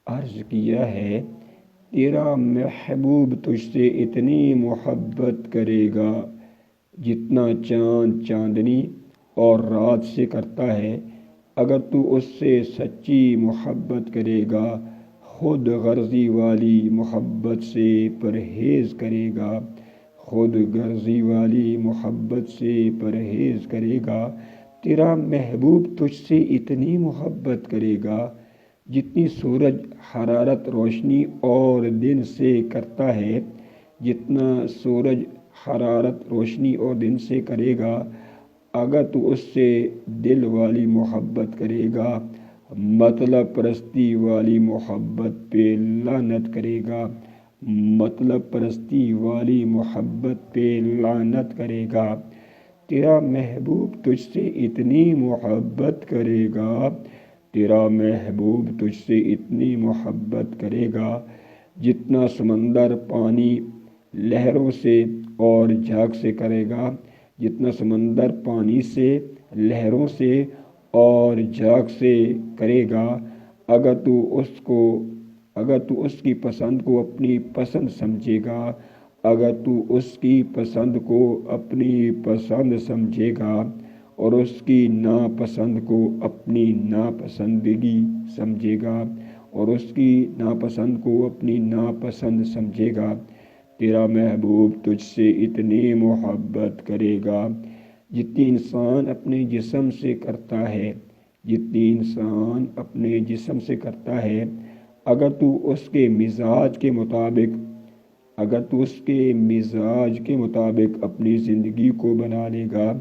عرض کیا ہے تیرا محبوب تجھ سے اتنی محبت کرے گا جتنا چاند چاندنی اور رات سے کرتا ہے۔ اگر تو اس سے سچی محبت کرے گا، خود غرضی والی محبت سے پرہیز کرے گا، خود غرضی والی محبت سے پرہیز کرے گا، تیرا محبوب تجھ سے اتنی محبت کرے گا جتنی سورج حرارت روشنی اور دن سے کرتا ہے، جتنا سورج حرارت روشنی اور دن سے کرے گا۔ اگر تو اس سے دل والی محبت کرے گا، مطلب پرستی والی محبت پہ لعنت کرے گا، مطلب پرستی والی محبت پہ لعنت کرے گا، تیرا محبوب تجھ سے اتنی محبت کرے گا، تیرا محبوب تجھ سے اتنی محبت کرے گا جتنا سمندر پانی لہروں سے اور جھاگ سے کرے گا، جتنا سمندر پانی سے لہروں سے اور جھاگ سے کرے گا۔ اگر تو اس کی پسند کو اپنی پسند سمجھے گا، اگر تو اس کی پسند کو اپنی پسند سمجھے گا اور اس کی ناپسند کو اپنی ناپسندگی سمجھے گا اور اس کی ناپسند کو اپنی ناپسند سمجھے گا، تیرا محبوب تجھ سے اتنی محبت کرے گا جتنی انسان اپنے جسم سے کرتا ہے، جتنی انسان اپنے جسم سے کرتا ہے۔ اگر تو اس کے مزاج کے مطابق اپنی زندگی کو بنا لے گا،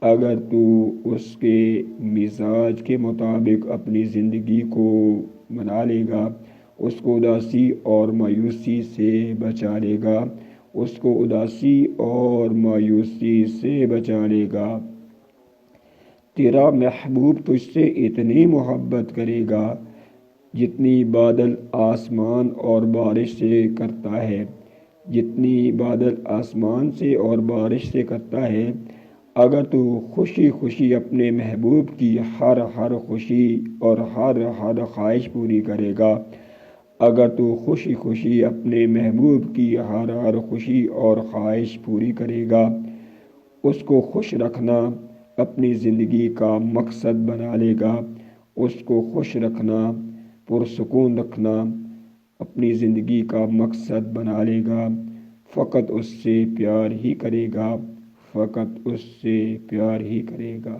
اگر تو اس کے مزاج کے مطابق اپنی زندگی کو بنا لے گا، اس کو اداسی اور مایوسی سے بچا لے گا، اس کو اداسی اور مایوسی سے بچا لے گا، تیرا محبوب تجھ سے اتنی محبت کرے گا جتنی بادل آسمان اور بارش سے کرتا ہے، جتنی بادل آسمان سے اور بارش سے کرتا ہے۔ اگر تو خوشی خوشی اپنے محبوب کی ہر خوشی اور ہر خواہش پوری کرے گا، اگر تو خوشی خوشی اپنے محبوب کی ہر خوشی اور خواہش پوری کرے گا، اس کو خوش رکھنا اپنی زندگی کا مقصد بنا لے گا، اس کو خوش رکھنا، پرسکون رکھنا اپنی زندگی کا مقصد بنا لے گا، فقط اس سے پیار ہی کرے گا، فقط اس سے پیار ہی کرے گا۔